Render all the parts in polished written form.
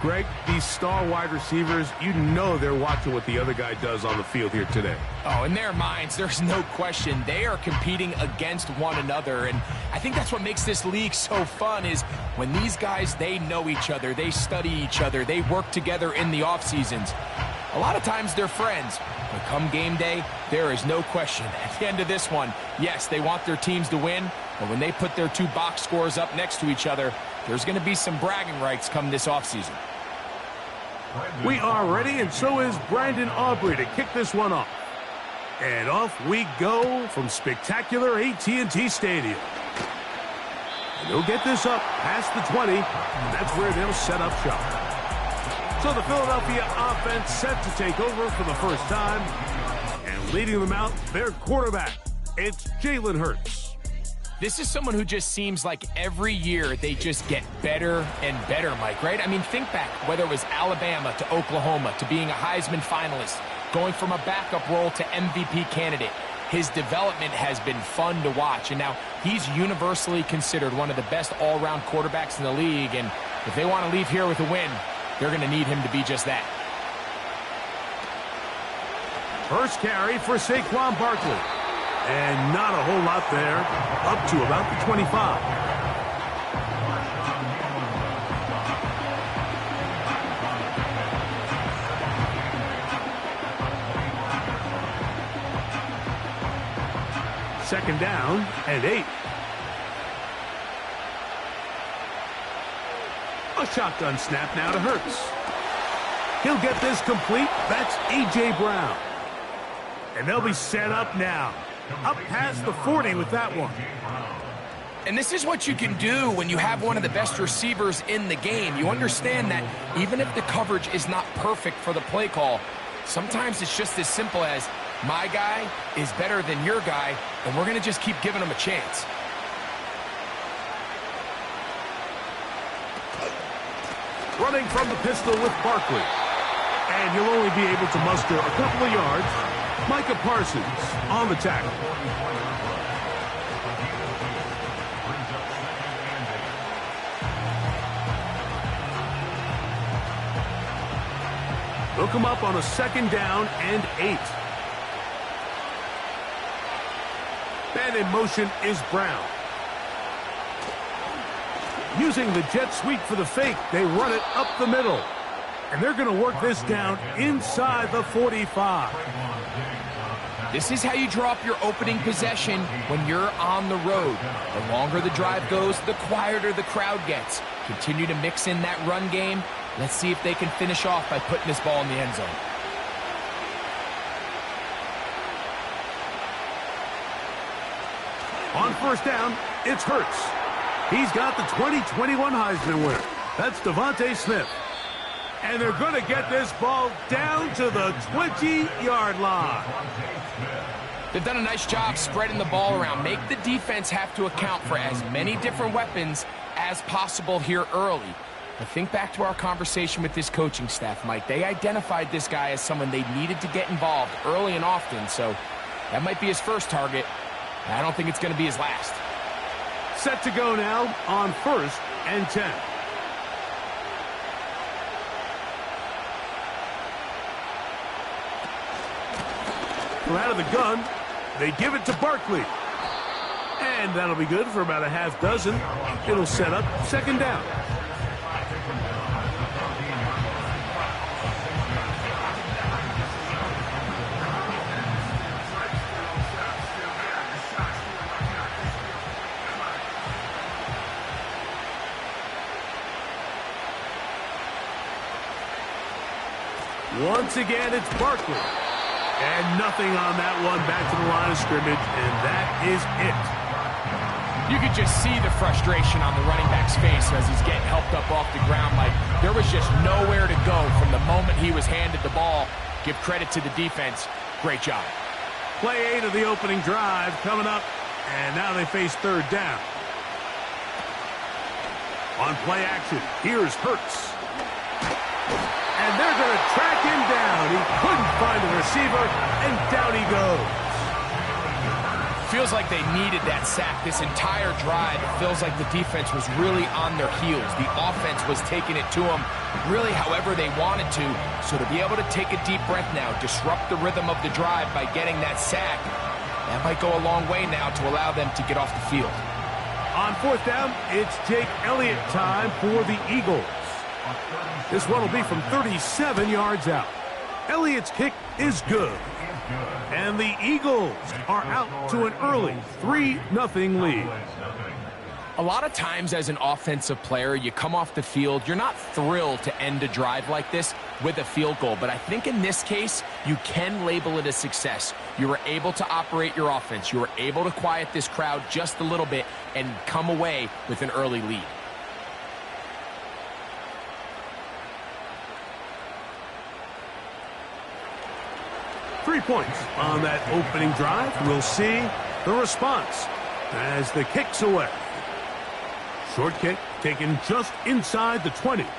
Greg, these star wide receivers, you know they're watching what the other guy does on the field here today. Oh, in their minds, there's no question. They are competing against one another, and I think that's what makes this league so fun is when these guys, they know each other, they study each other, they work together in the off seasons. A lot of times they're friends, but come game day, there is no question. At the end of this one, yes, they want their teams to win, but when they put their two box scores up next to each other, there's going to be some bragging rights come this offseason. We are ready, and so is Brandon Aubrey to kick this one off. And off we go from spectacular AT&T Stadium. And they'll get this up past the 20, and that's where they'll set up shop. So the Philadelphia offense set to take over for the first time. And leading them out, their quarterback, it's Jalen Hurts. This is someone who just seems like every year they just get better and better, Mike, right? I mean, think back, whether it was Alabama to Oklahoma to being a Heisman finalist, going from a backup role to MVP candidate. His development has been fun to watch, and now he's universally considered one of the best all-around quarterbacks in the league, and if they want to leave here with a win, they're going to need him to be just that. First carry for Saquon Barkley. And not a whole lot there, up to about the 25. Second down and 8. A shotgun snap now to Hurts. He'll get this complete. That's A.J. Brown. And they'll be set up now. Up past the 40 with that one. And this is what you can do when you have one of the best receivers in the game. You understand that even if the coverage is not perfect for the play call, sometimes it's just as simple as my guy is better than your guy, and we're going to just keep giving him a chance. Running from the pistol with Barkley. And he'll only be able to muster a couple of yards. Micah Parsons on the tackle. Look him up on a second down and 8. And in motion is Brown. Using the jet sweep for the fake, they run it up the middle. And they're going to work this down inside the 45. This is how you draw up your opening possession when you're on the road. The longer the drive goes, the quieter the crowd gets. Continue to mix in that run game. Let's see if they can finish off by putting this ball in the end zone. On first down, it's Hurts. He's got the 2021 Heisman winner. That's Devontae Smith. And they're going to get this ball down to the 20-yard line. They've done a nice job spreading the ball around. Make the defense have to account for as many different weapons as possible here early. But think back to our conversation with this coaching staff, Mike. They identified this guy as someone they needed to get involved early and often. So that might be his first target. I don't think it's going to be his last. Set to go now on first and 10. From out of the gun, they give it to Barkley. And that'll be good for about a half dozen. It'll set up second down. Once again, it's Barkley. And nothing on that one back to the line of scrimmage, and that is it. You could just see the frustration on the running back's face as he's getting helped up off the ground. Like there was just nowhere to go from the moment he was handed the ball. Give credit to the defense. Great job. Play 8 of the opening drive coming up, and now they face third down. On play action, here's Hurts. And they're going to track him down. He couldn't find the receiver, and down he goes. feels like they needed that sack this entire drive. It feels like the defense was really on their heels. The offense was taking it to them really however they wanted to. So to be able to take a deep breath now, disrupt the rhythm of the drive by getting that sack, that might go a long way now to allow them to get off the field. On fourth down, it's Jake Elliott time for the Eagles. This one will be from 37 yards out. Elliott's kick is good. And the Eagles are out to an early 3-0 lead. A lot of times as an offensive player, you come off the field, you're not thrilled to end a drive like this with a field goal. But I think in this case, you can label it a success. You were able to operate your offense. You were able to quiet this crowd just a little bit and come away with an early lead. Three points on that opening drive. We'll see the response as the kick's away. Short kick taken just inside the 20. And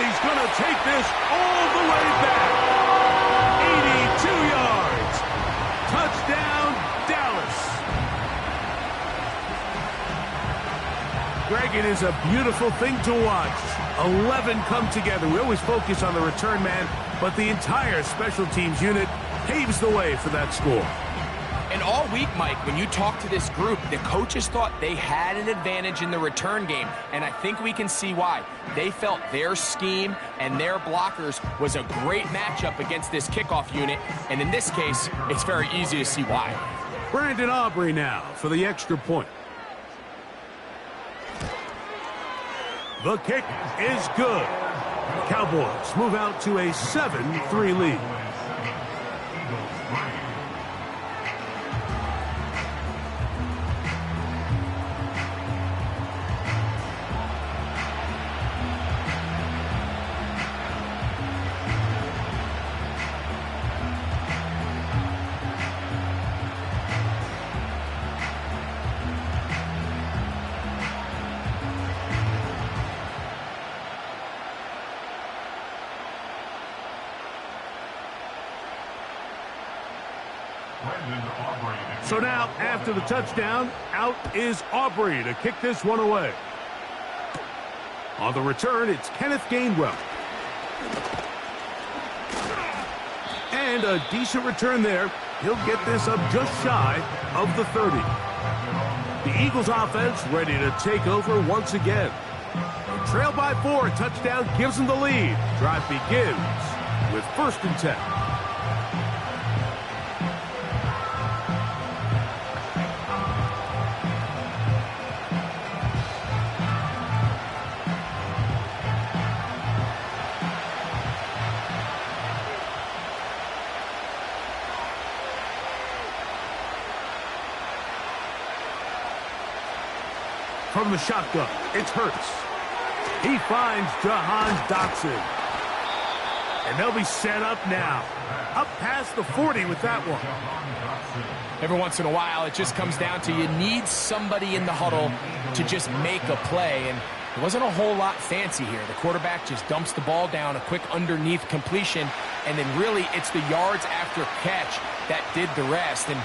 he's going to take this all the way back. 82 yards. Touchdown, Dallas. Greg, it is a beautiful thing to watch. 11 come together. We always focus on the return man, but the entire special teams unit paves the way for that score. And all week, Mike, when you talk to this group, the coaches thought they had an advantage in the return game, and I think we can see why. They felt their scheme and their blockers was a great matchup against this kickoff unit, and in this case, it's very easy to see why. Brandon Aubrey now for the extra point. The kick is good. Cowboys move out to a 7-3 lead. So now, after the touchdown, out is Aubrey to kick this one away. On the return, it's Kenneth Gainwell. And a decent return there. He'll get this up just shy of the 30. The Eagles offense ready to take over once again. They trail by 4, a touchdown gives them the lead. Drive begins with 1st and 10. From the shotgun, it's Hurts. He finds Jahan Dotson. And they'll be set up now. Up past the 40 with that one. Every once in a while, it just comes down to you need somebody in the huddle to just make a play. And it wasn't a whole lot fancy here. The quarterback just dumps the ball down, a quick underneath completion. And then really, it's the yards after catch that did the rest. And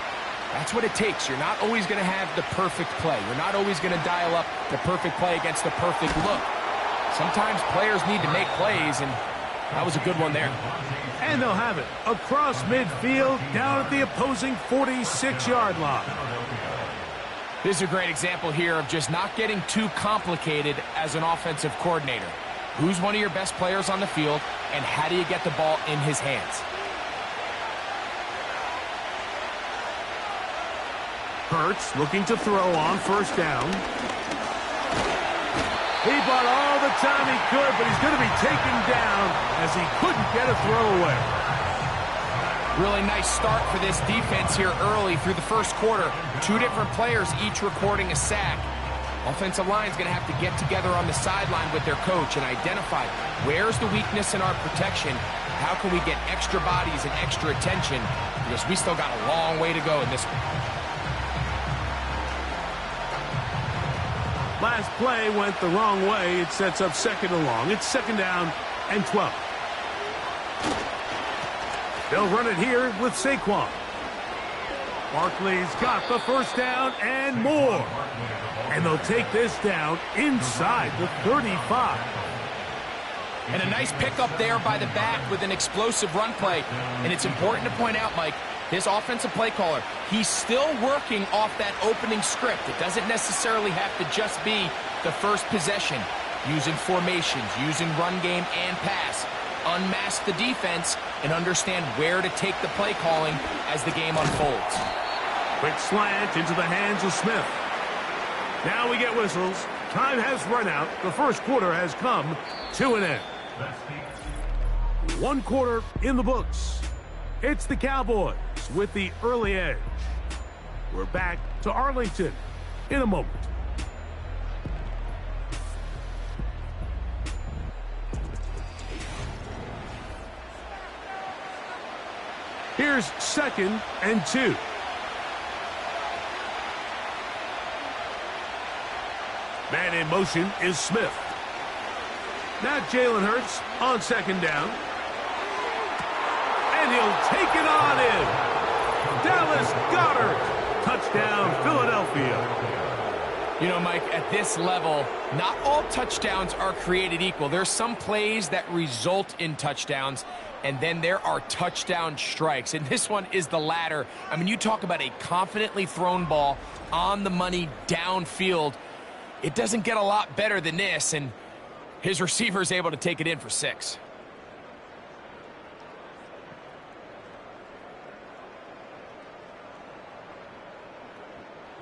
that's what it takes. You're not always going to have the perfect play. You're not always going to dial up the perfect play against the perfect look. Sometimes players need to make plays, and that was a good one there. And they'll have it across midfield, down at the opposing 46-yard line. This is a great example here of just not getting too complicated as an offensive coordinator. Who's one of your best players on the field, and how do you get the ball in his hands? Hurts looking to throw on 1st down. He bought all the time he could, but he's going to be taken down as he couldn't get a throw away. Really nice start for this defense here early through the 1st quarter. 2 different players each recording a sack. Offensive line is going to have to get together on the sideline with their coach and identify where's the weakness in our protection. How can we get extra bodies and extra attention? Because we still got a long way to go in this one. Last play went the wrong way. It sets up 2nd and long. It's 2nd down and 12. They'll run it here with Saquon. Barkley's got the first down and more. And they'll take this down inside the 35. And a nice pickup there by the back with an explosive run play. And it's important to point out, Mike, his offensive play caller, he's still working off that opening script. It doesn't necessarily have to just be the first possession. Using formations, using run game and pass. Unmask the defense and understand where to take the play calling as the game unfolds. Quick slant into the hands of Smith. Now we get whistles. Time has run out. The first quarter has come to an end. 1 quarter in the books. It's the Cowboys with the early edge. We're back to Arlington in a moment. Here's 2nd and 2. Man in motion is Smith. Now Jalen Hurts on 2nd down. And he'll take it on in. Dallas Goedert. Touchdown, Philadelphia. You know, Mike, at this level, not all touchdowns are created equal. There's some plays that result in touchdowns, and then there are touchdown strikes. And this one is the latter. I mean, you talk about a confidently thrown ball on the money downfield. It doesn't get a lot better than this, and his receiver is able to take it in for 6.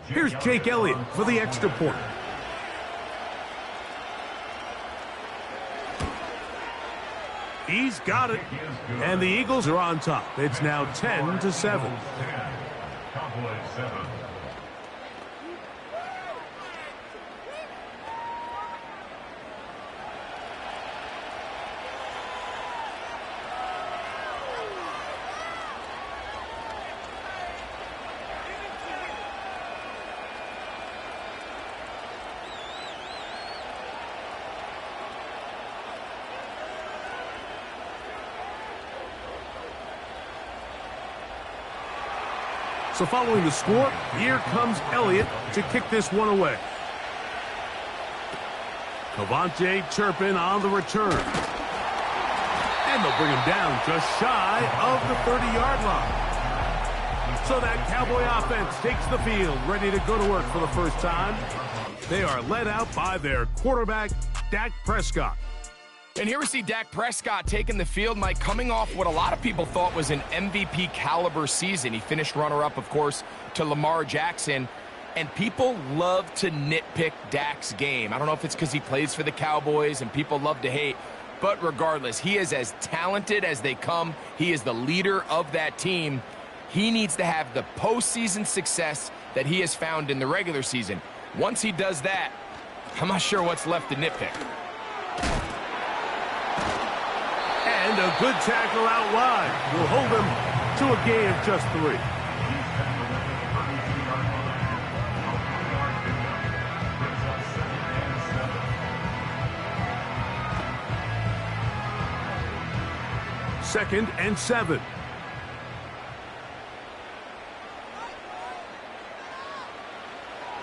Here's Jake Elliott for the extra point. He's got it. And the Eagles are on top. It's now 10-7. Cowboys 7. So following the score, here comes Elliott to kick this one away. Cavante Turpin on the return. And they'll bring him down just shy of the 30-yard line. So that Cowboy offense takes the field, ready to go to work for the first time. They are led out by their quarterback, Dak Prescott. And here we see Dak Prescott taking the field, Mike, coming off what a lot of people thought was an MVP caliber season. He finished runner-up, of course, to Lamar Jackson. And people love to nitpick Dak's game. I don't know if it's because he plays for the Cowboys and people love to hate. But regardless, he is as talented as they come. He is the leader of that team. He needs to have the postseason success that he has found in the regular season. Once he does that, I'm not sure what's left to nitpick. And a good tackle out wide will hold them to a gain of just 3. Second and 7.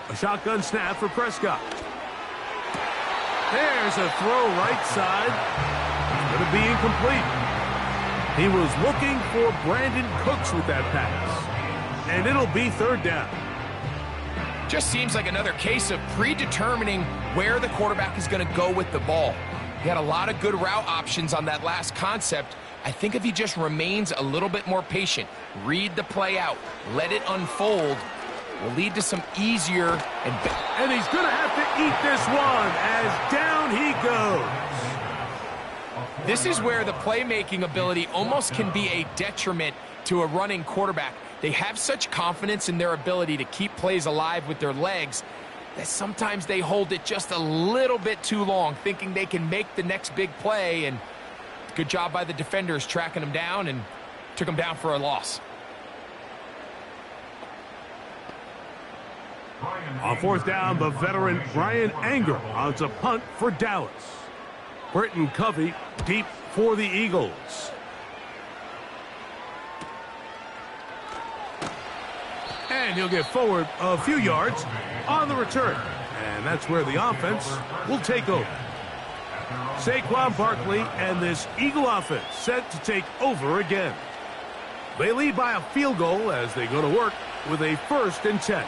A shotgun snap for Prescott. There's a throw right side. Going to be incomplete. He was looking for Brandon Cooks with that pass. And it'll be 3rd down. Just seems like another case of predetermining where the quarterback is going to go with the ball. He had a lot of good route options on that last concept. I think if he just remains a little bit more patient, read the play out, let it unfold, will lead to some easier and he's going to have to eat this one as down he goes. This is where the playmaking ability almost can be a detriment to a running quarterback. They have such confidence in their ability to keep plays alive with their legs that sometimes they hold it just a little bit too long, thinking they can make the next big play, and good job by the defenders tracking him down and took him down for a loss. On 4th down, the veteran Brian Anger on to punt for Dallas. Britton Covey deep for the Eagles. And he'll get forward a few yards on the return. And that's where the offense will take over. Saquon Barkley and this Eagle offense set to take over again. They lead by a field goal as they go to work with a 1st and 10.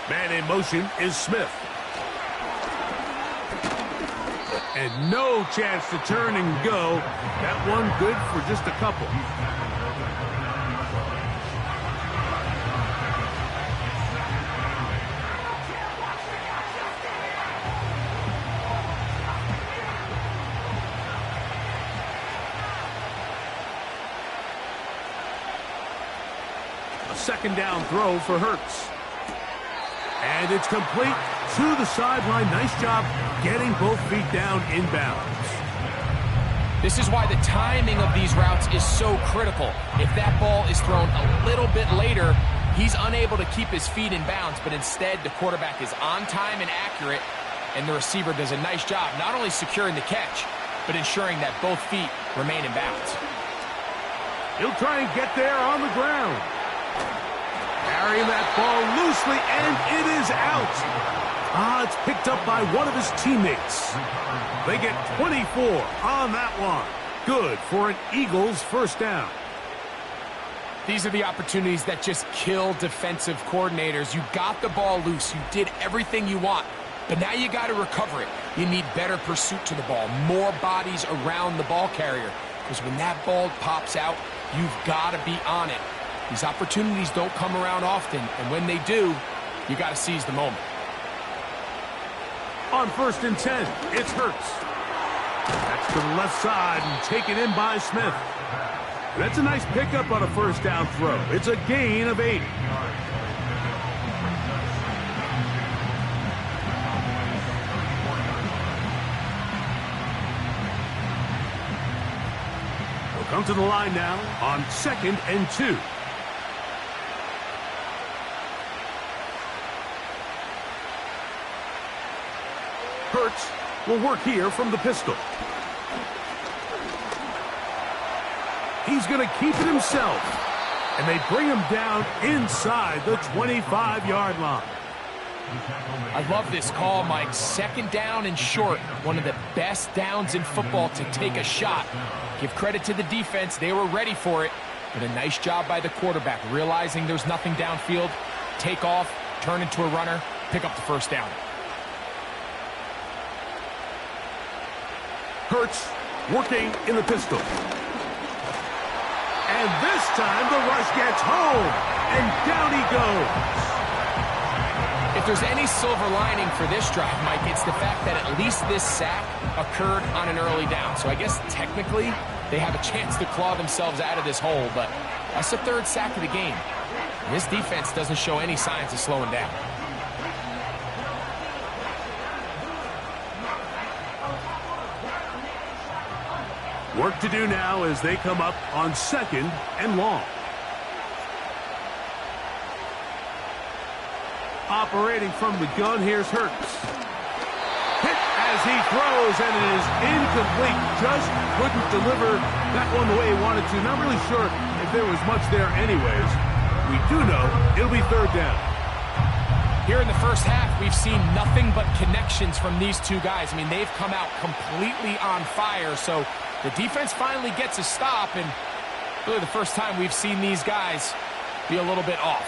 Man in motion is Smith. And no chance to turn and go. That one good for just a couple. A 2nd down throw for Hurts. And it's complete to the sideline. Nice job getting both feet down inbounds. This is why the timing of these routes is so critical. If that ball is thrown a little bit later, he's unable to keep his feet in bounds, but instead the quarterback is on time and accurate, and the receiver does a nice job not only securing the catch, but ensuring that both feet remain in bounds. He'll try and get there on the ground. Carrying that ball loosely, and it is out. It's picked up by one of his teammates. They get 24 on that one. Good for an Eagles 1st down. These are the opportunities that just kill defensive coordinators. You got the ball loose. You did everything you want. But now you got to recover it. You need better pursuit to the ball, more bodies around the ball carrier. Because when that ball pops out, you've got to be on it. These opportunities don't come around often, and when they do, you got to seize the moment. On 1st and 10, it's Hurts. That's to the left side and taken in by Smith. That's a nice pickup on a 1st down throw. It's a gain of 8. We'll come to the line now on 2nd and 2. Hurts will work here from the pistol. He's going to keep it himself. And they bring him down inside the 25-yard line. I love this call, Mike. 2nd down and short. One of the best downs in football to take a shot. Give credit to the defense. They were ready for it. But a nice job by the quarterback, realizing there's nothing downfield. Take off, turn into a runner, pick up the 1st down. Hurts working in the pistol. And this time the rush gets home. And down he goes. If there's any silver lining for this drive, Mike, it's the fact that at least this sack occurred on an early down. So I guess technically they have a chance to claw themselves out of this hole, but that's the 3rd sack of the game. And this defense doesn't show any signs of slowing down. Work to do now as they come up on 2nd and long. Operating from the gun, here's Hurts. Hit as he throws, and it is incomplete. Just couldn't deliver that one the way he wanted to. Not really sure if there was much there anyways. We do know it'll be 3rd down. Here in the 1st half, we've seen nothing but connections from these two guys. I mean, they've come out completely on fire, so the defense finally gets a stop, and really the first time we've seen these guys be a little bit off.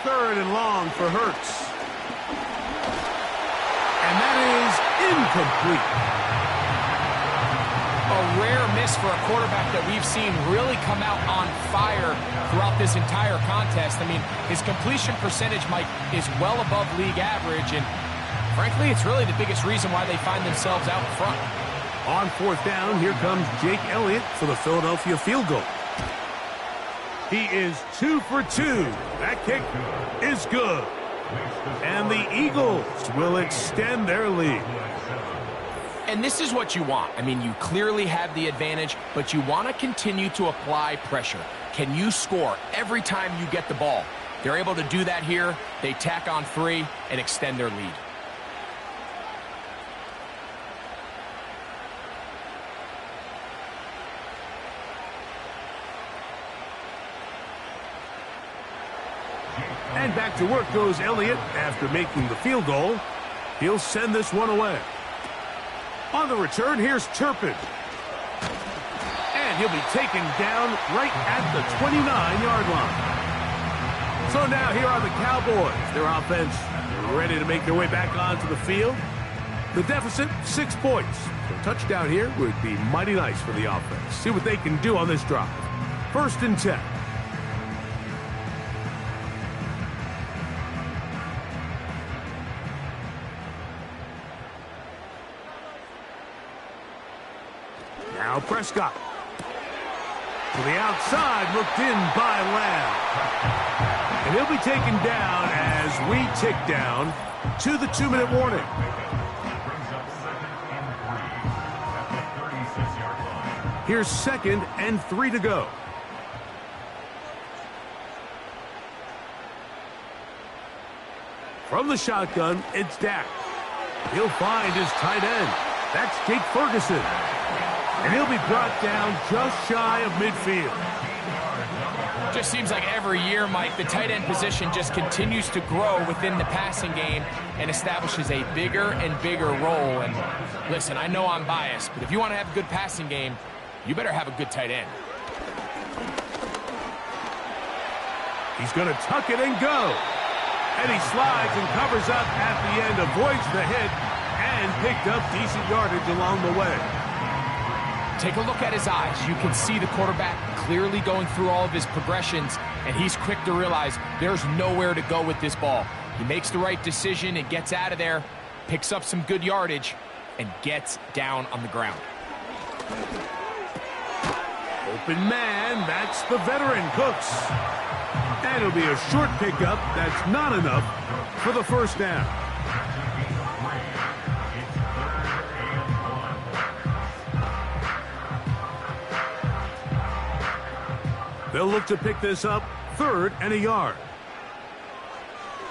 3rd and long for Hurts. And that is incomplete. A rare miss for a quarterback that we've seen really come out on fire throughout this entire contest. I mean, his completion percentage, Mike, is well above league average, and frankly, it's really the biggest reason why they find themselves out in front. On 4th down, here comes Jake Elliott for the Philadelphia field goal. He is 2 for 2. That kick is good. And the Eagles will extend their lead. And this is what you want. I mean, you clearly have the advantage, but you want to continue to apply pressure. Can you score every time you get the ball? They're able to do that here. They tack on 3 and extend their lead. And back to work goes Elliott after making the field goal. He'll send this one away. On the return, here's Turpin. And he'll be taken down right at the 29-yard line. So now here are the Cowboys. Their offense ready to make their way back onto the field. The deficit, 6 points. So a touchdown here would be mighty nice for the offense. See what they can do on this drive. 1st and 10. Now Prescott. To the outside, looked in by Lamb. And he'll be taken down as we tick down to the 2-minute warning. Here's 2nd and 3 to go. From the shotgun, it's Dak. He'll find his tight end. That's Jake Ferguson. And he'll be brought down just shy of midfield. Just seems like every year, Mike, the tight end position just continues to grow within the passing game and establishes a bigger and bigger role. And listen, I know I'm biased, but if you want to have a good passing game, you better have a good tight end. He's going to tuck it and go. And he slides and covers up at the end, avoids the hit, and picked up decent yardage along the way. Take a look at his eyes. You can see the quarterback clearly going through all of his progressions, and he's quick to realize there's nowhere to go with this ball. He makes the right decision and gets out of there, picks up some good yardage, and gets down on the ground. Open man, that's the veteran Cooks. And it'll be a short pickup. That's not enough for the 1st down. They'll look to pick this up 3rd and a yard.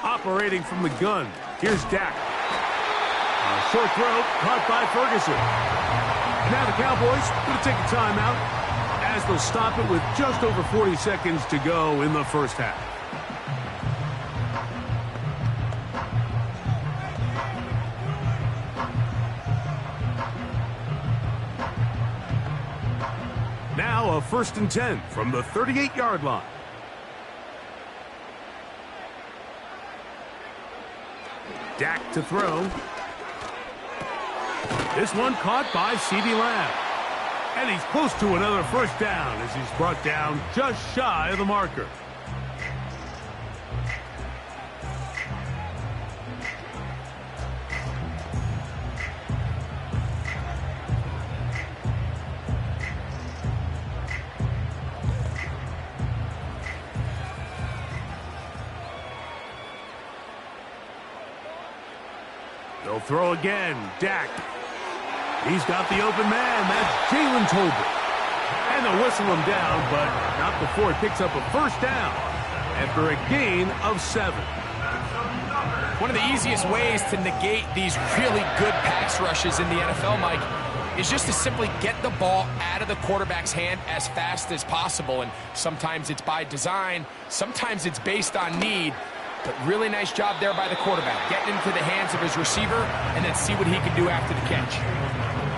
Operating from the gun, here's Dak. A short throw caught by Ferguson. Now the Cowboys going to take a timeout as they'll stop it with just over 40 seconds to go in the 1st half. Now a 1st and 10 from the 38-yard line. Dak to throw. This one caught by CeeDee Lamb. And he's close to another 1st down as he's brought down just shy of the marker. They'll throw again. Dak. He's got the open man. That's Jalen Tolbert. And they'll whistle him down, but not before he picks up a 1st down after a gain of 7. One of the easiest ways to negate these really good pass rushes in the NFL, Mike, is just to simply get the ball out of the quarterback's hand as fast as possible. And sometimes it's by design, sometimes it's based on need. But really nice job there by the quarterback, getting into the hands of his receiver and then see what he can do after the catch.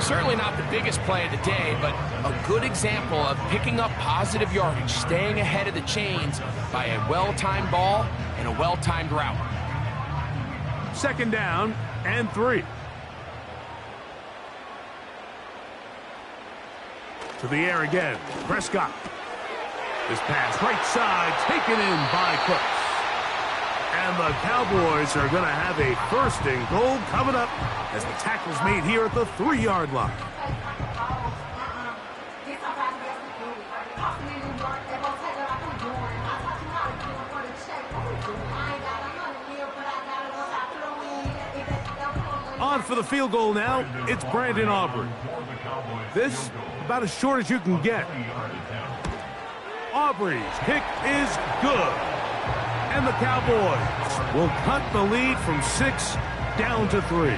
Certainly not the biggest play of the day, but a good example of picking up positive yardage, staying ahead of the chains by a well-timed ball and a well-timed route. 2nd down and 3. To the air again, Prescott. This pass right side taken in by Cooks. And the Cowboys are going to have a 1st and goal coming up as the tackle's made here at the 3-yard line. On for the field goal now. It's Brandon Aubrey. This about as short as you can get. Aubrey's kick is good. And the Cowboys will cut the lead from 6 down to 3.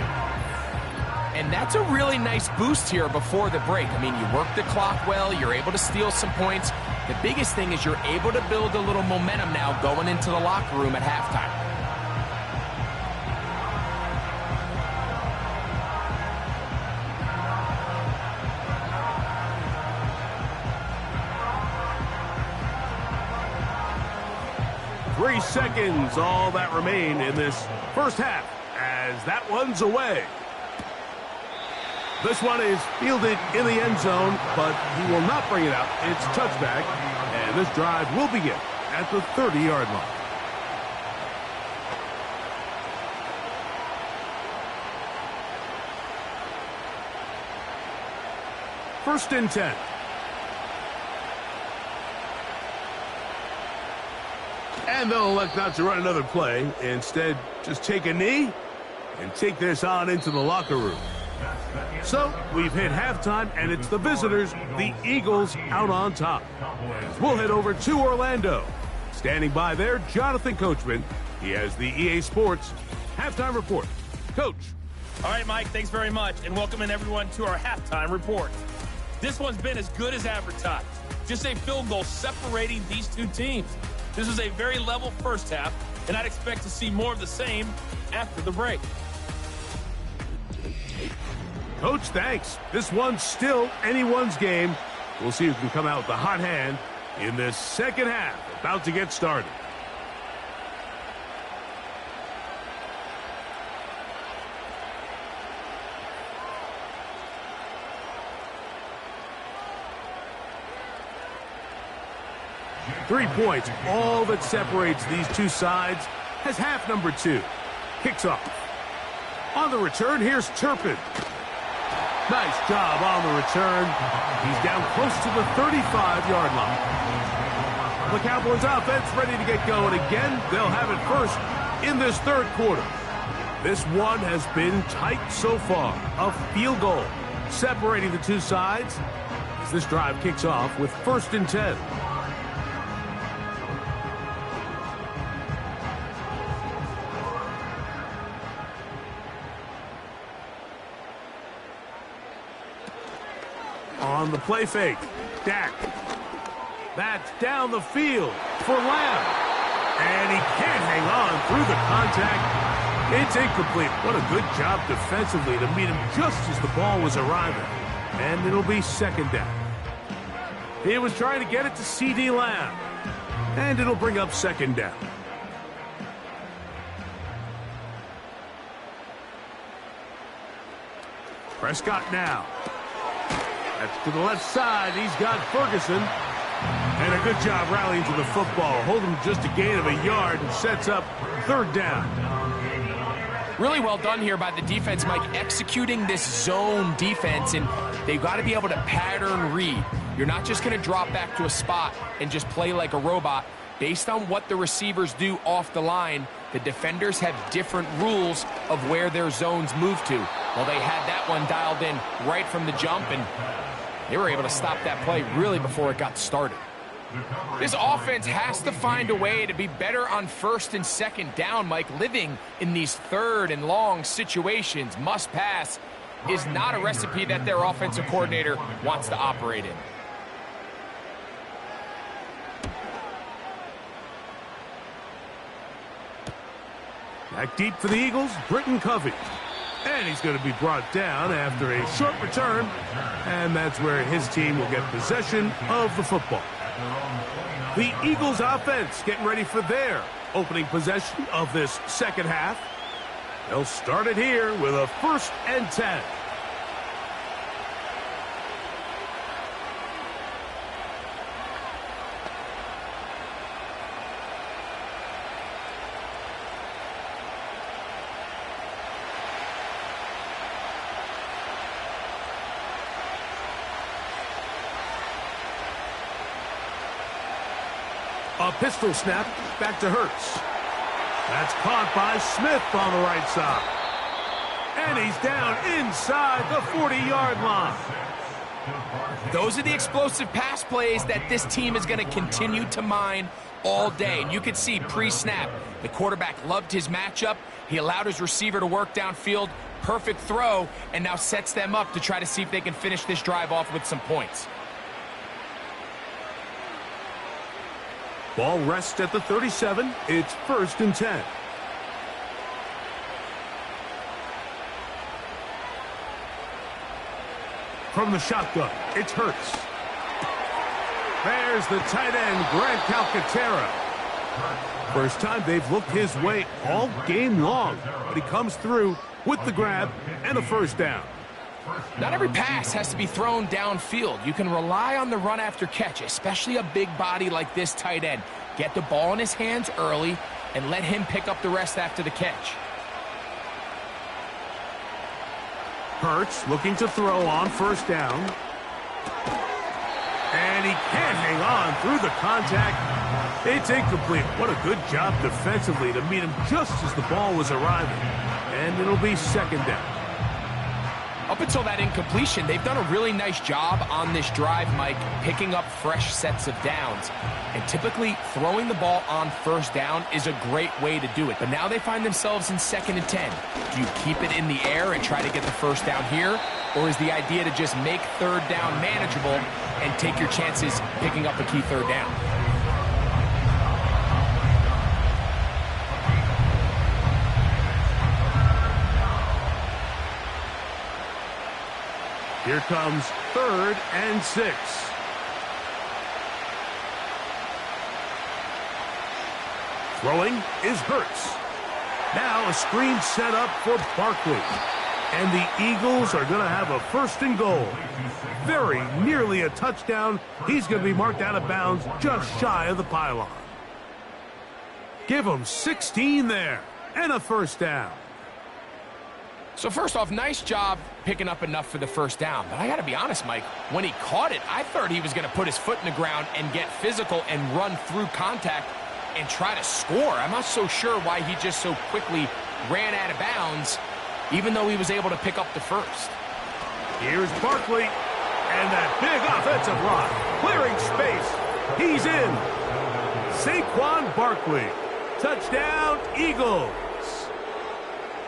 And that's a really nice boost here before the break. I mean, you work the clock well. You're able to steal some points. The biggest thing is you're able to build a little momentum now going into the locker room at halftime. Three seconds, all that remain in this first half, as that one's away. This one is fielded in the end zone, but he will not bring it out. It's touchback, and this drive will begin at the 30-yard line. First and 10. And they'll elect not to run another play. Instead, just take a knee and take this on into the locker room. So, we've hit halftime, and it's the visitors, the Eagles, out on top. We'll head over to Orlando. Standing by there, Jonathan Coachman. He has the EA Sports halftime report. Coach. All right, Mike, thanks very much, and welcoming everyone to our halftime report. This one's been as good as advertised. Just a field goal separating these two teams. This was a very level first half, and I'd expect to see more of the same after the break. Coach, thanks. This one's still anyone's game. We'll see who can come out with the hot hand in this second half. About to get started. Three points, all that separates these two sides, has half number 2. Kicks off. On the return, here's Turpin. Nice job on the return. He's down close to the 35-yard line. The Cowboys offense ready to get going again. They'll have it first in this third quarter. This one has been tight so far. A field goal separating the two sides as this drive kicks off with first and 10. On the play fake, Dak. That's down the field for Lamb. And he can't hang on through the contact. It's incomplete. What a good job defensively to meet him just as the ball was arriving. And it'll be second down. He was trying to get it to C.D. Lamb. And it'll bring up second down. Prescott now. That's to the left side. He's got Ferguson. And a good job rallying to the football. Holding just a gain of a yard and sets up third down. Really well done here by the defense, Mike, executing this zone defense, and they've got to be able to pattern read. You're not just going to drop back to a spot and just play like a robot. Based on what the receivers do off the line, the defenders have different rules of where their zones move to. Well, they had that one dialed in right from the jump, and they were able to stop that play really before it got started. This offense has to find a way to be better on first and second down, Mike. Living in these third and long situations, must pass, is not a recipe that their offensive coordinator wants to operate in. Back deep for the Eagles, Britton Covey. And he's going to be brought down after a short return. And that's where his team will get possession of the football. The Eagles offense getting ready for their opening possession of this second half. They'll start it here with a first and 10. A pistol snap back to Hurts. That's caught by Smith on the right side. And he's down inside the 40-yard line. Those are the explosive pass plays that this team is going to continue to mine all day. And you could see pre-snap, the quarterback loved his matchup. He allowed his receiver to work downfield. Perfect throw, and now sets them up to try to see if they can finish this drive off with some points. Ball rests at the 37. It's 1st and 10. From the shotgun, it's Hurts. There's the tight end, Grant Calcaterra. First time they've looked his way all game long, but he comes through with the grab and a 1st down. Not every pass has to be thrown downfield. You can rely on the run after catch, especially a big body like this tight end. Get the ball in his hands early and let him pick up the rest after the catch. Hurts looking to throw on 1st down. And he can't hang on through the contact. It's incomplete. What a good job defensively to meet him just as the ball was arriving. And it'll be 2nd down. Up until that incompletion, they've done a really nice job on this drive, Mike, picking up fresh sets of downs. And typically, throwing the ball on 1st down is a great way to do it. But now they find themselves in 2nd and 10. Do you keep it in the air and try to get the 1st down here? Or is the idea to just make 3rd down manageable and take your chances picking up a key 3rd down? Here comes 3rd and 6. Throwing is Hurts. Now a screen set up for Barkley. And the Eagles are going to have a 1st and goal. Very nearly a touchdown. He's going to be marked out of bounds just shy of the pylon. Give him 16 there and a 1st down. So first off, nice job picking up enough for the 1st down. But I got to be honest, Mike, when he caught it, I thought he was going to put his foot in the ground and get physical and run through contact and try to score. I'm not so sure why he just so quickly ran out of bounds, even though he was able to pick up the 1st. Here's Barkley, and that big offensive line, clearing space. He's in. Saquon Barkley, touchdown Eagles.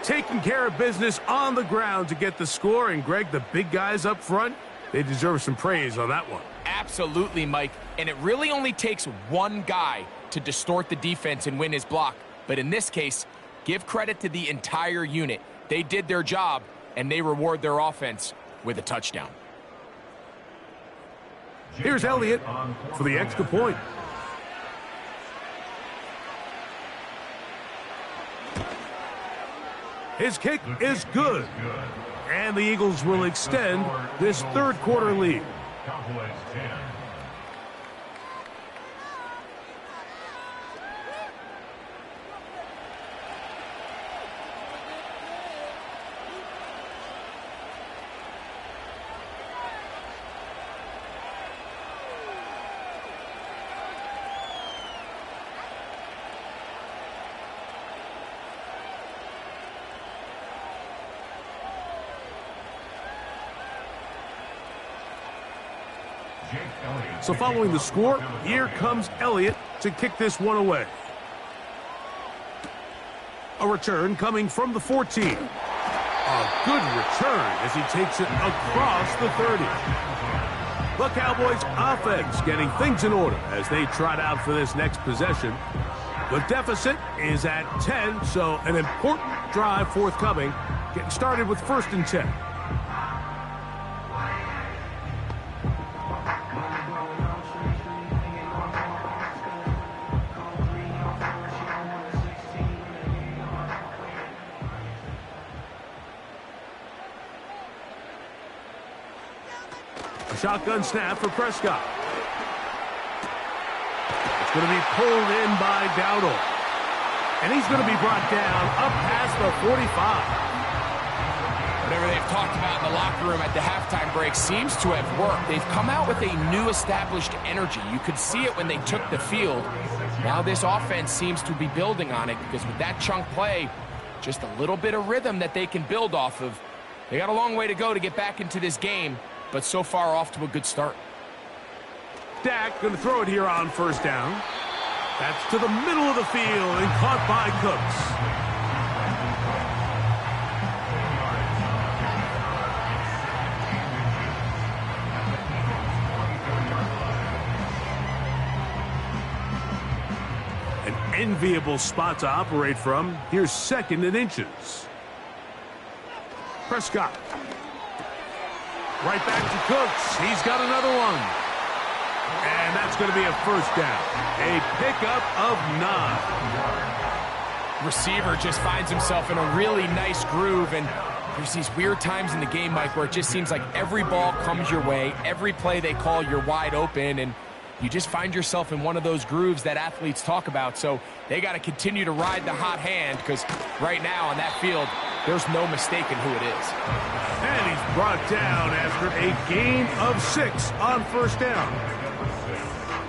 Taking care of business on the ground to get the score, and Greg, the big guys up front, they deserve some praise on that one. Absolutely, Mike, and it really only takes one guy to distort the defense and win his block. But in this case, give credit to the entire unit. They did their job, and they reward their offense with a touchdown. Here's Elliott for the extra point. His kick is good. And the Eagles will extend this 3rd quarter lead. Cowboys 10. So following the score, here comes Elliott to kick this one away. A return coming from the 14. A good return as he takes it across the 30. The Cowboys offense getting things in order as they trot out for this next possession. The deficit is at 10, so an important drive forthcoming. Getting started with 1st and 10. Shotgun snap for Prescott. It's going to be pulled in by Dowdle. And he's going to be brought down up past the 45. Whatever they've talked about in the locker room at the halftime break seems to have worked. They've come out with a new established energy. You could see it when they took the field. Now this offense seems to be building on it because with that chunk play, just a little bit of rhythm that they can build off of. They got a long way to go to get back into this game, but so far off to a good start. Dak going to throw it here on first down. That's to the middle of the field and caught by Cooks. Enviable spot to operate from. Here's 2nd and inches. Prescott. Right back to Cooks. He's got another one. And that's going to be a first down. A pickup of 9. Receiver just finds himself in a really nice groove, and there's these weird times in the game, Mike, where it just seems like every ball comes your way. Every play they call, you're wide open, and you just find yourself in one of those grooves that athletes talk about. So they got to continue to ride the hot hand, because right now on that field, there's no mistaking who it is. And he's brought down after a gain of 6 on first down.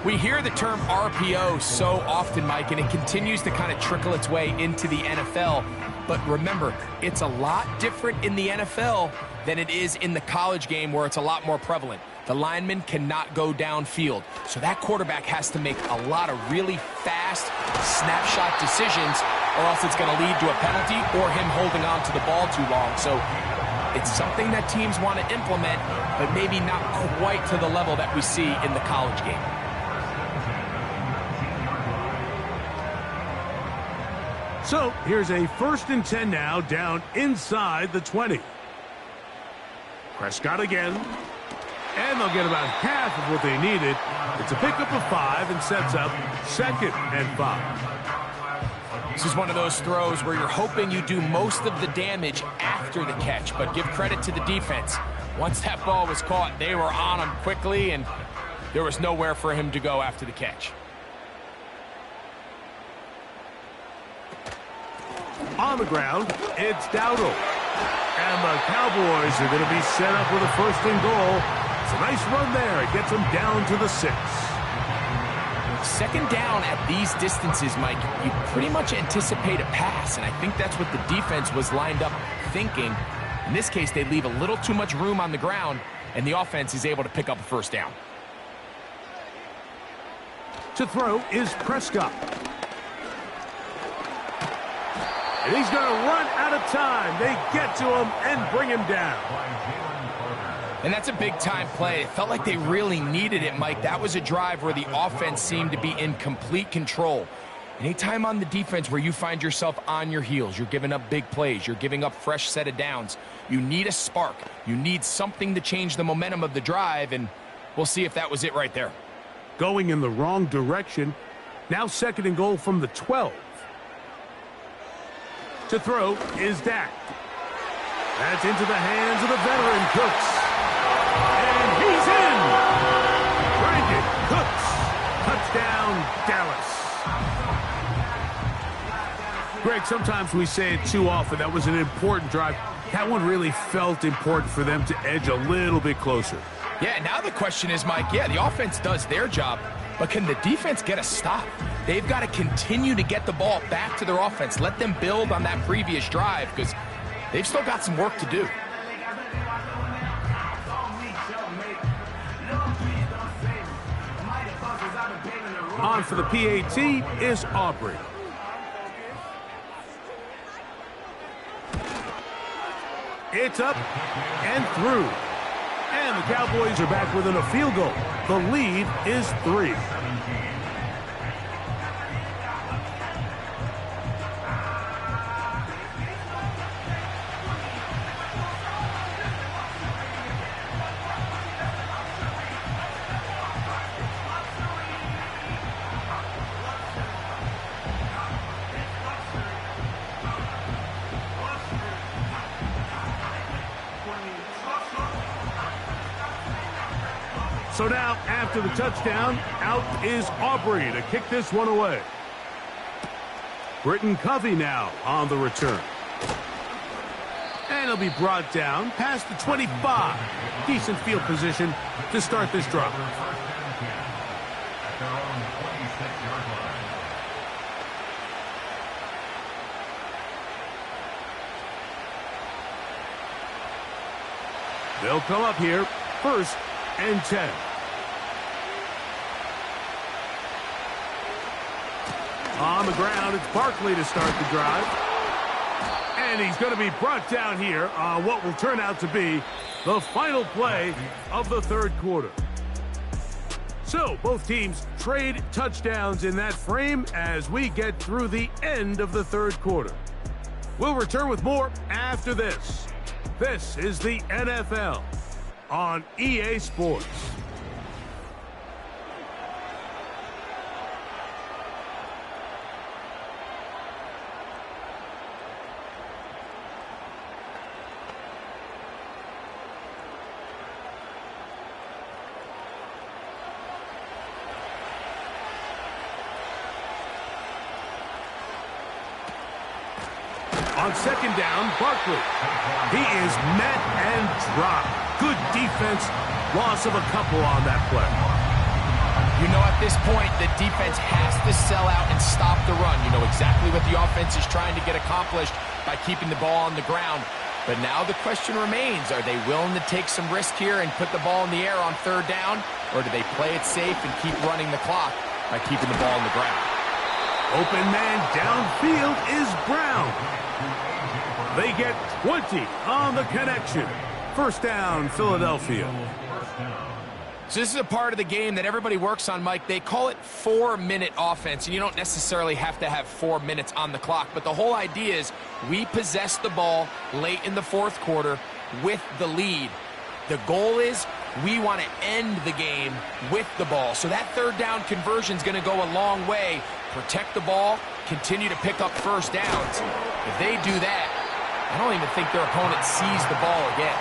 We hear the term RPO so often, Mike, and it continues to kind of trickle its way into the NFL. But remember, it's a lot different in the NFL than it is in the college game, where it's a lot more prevalent. The lineman cannot go downfield, so that quarterback has to make a lot of really fast snapshot decisions, or else it's going to lead to a penalty or him holding on to the ball too long. So it's something that teams want to implement, but maybe not quite to the level that we see in the college game. So here's a 1st and 10 now, down inside the 20. Prescott again. And they'll get about half of what they needed. It's a pickup of 5 and sets up 2nd and 5. This is one of those throws where you're hoping you do most of the damage after the catch, but give credit to the defense. Once that ball was caught, they were on him quickly, and there was nowhere for him to go after the catch. On the ground, it's Dowdle. And the Cowboys are going to be set up with a 1st and goal. It's a nice run there. It gets them down to the 6. 2nd down at these distances, Mike, you pretty much anticipate a pass, and I think that's what the defense was lined up thinking. In this case, they leave a little too much room on the ground, and the offense is able to pick up a 1st down. To throw is Prescott. And he's going to run out of time. They get to him and bring him down. And that's a big-time play. It felt like they really needed it, Mike. That was a drive where the offense seemed to be in complete control. Anytime on the defense where you find yourself on your heels, you're giving up big plays, you're giving up fresh set of downs, you need a spark. You need something to change the momentum of the drive, and we'll see if that was it right there. Going in the wrong direction. Now 2nd and goal from the 12. To throw is Dak. That's into the hands of the veteran Cooks. And he's in! Brandon Cooks. Touchdown, Dallas. Greg, sometimes we say it too often. That was an important drive. That one really felt important for them to edge a little bit closer. Yeah, now the question is, Mike, yeah, the offense does their job, but can the defense get a stop? They've got to continue to get the ball back to their offense. Let them build on that previous drive, because they've still got some work to do. On for the PAT is Aubrey. It's up and through. And the Cowboys are back within a field goal. The lead is 3. So now, after the touchdown, out is Aubrey to kick this one away. Britton Covey now on the return. And he'll be brought down past the 25. Decent field position to start this drive. They'll come up here, 1st and 10. On the ground, it's Barkley to start the drive. And he's going to be brought down here on what will turn out to be the final play of the 3rd quarter. So, both teams trade touchdowns in that frame as we get through the end of the 3rd quarter. We'll return with more after this. This is the NFL on EA Sports. On 2nd down, Barkley. He is met and dropped. Good defense. Loss of a couple on that play. You know, at this point, the defense has to sell out and stop the run. You know exactly what the offense is trying to get accomplished by keeping the ball on the ground. But now the question remains, are they willing to take some risk here and put the ball in the air on 3rd down? Or do they play it safe and keep running the clock by keeping the ball on the ground? Open man downfield is Brown. They get 20 on the connection. 1st down, Philadelphia. So this is a part of the game that everybody works on, Mike. They call it 4-minute offense, and you don't necessarily have to have 4 minutes on the clock. But the whole idea is we possess the ball late in the 4th quarter with the lead. The goal is we want to end the game with the ball. So that 3rd down conversion is going to go a long way. Protect the ball, continue to pick up 1st downs. If they do that, I don't even think their opponent sees the ball again.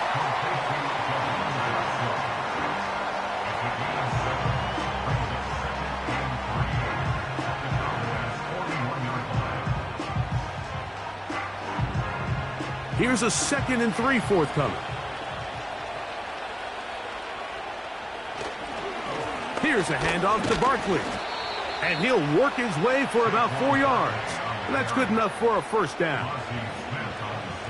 Here's a 2nd and 3 forthcoming. Here's a handoff to Barkley. And he'll work his way for about 4 yards. And that's good enough for a 1st down.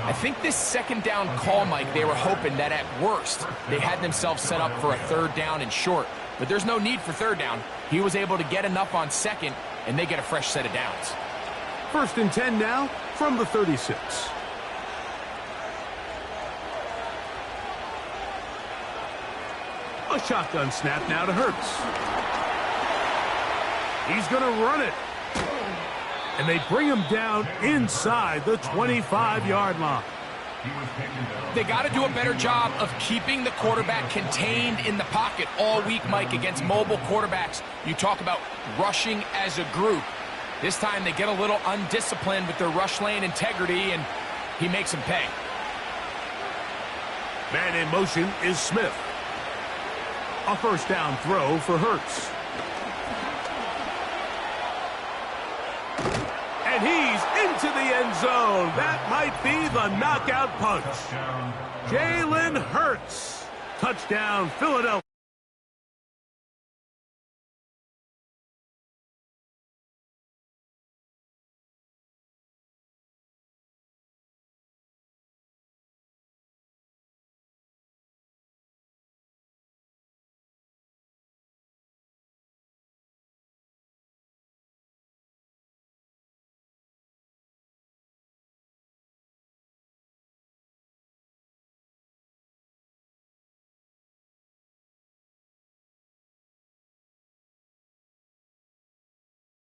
I think this 2nd down call, Mike, they were hoping that at worst they had themselves set up for a 3rd down and short. But there's no need for 3rd down. He was able to get enough on 2nd, and they get a fresh set of downs. 1st and 10 now from the 36. A shotgun snap now to Hurts. He's going to run it. And they bring him down inside the 25-yard line. They got to do a better job of keeping the quarterback contained in the pocket all week, Mike, against mobile quarterbacks. You talk about rushing as a group. This time they get a little undisciplined with their rush lane integrity, and he makes them pay. Man in motion is Smith. A 1st down throw for Hurts. And he's into the end zone. That might be the knockout punch. Jalen Hurts. Touchdown, Philadelphia.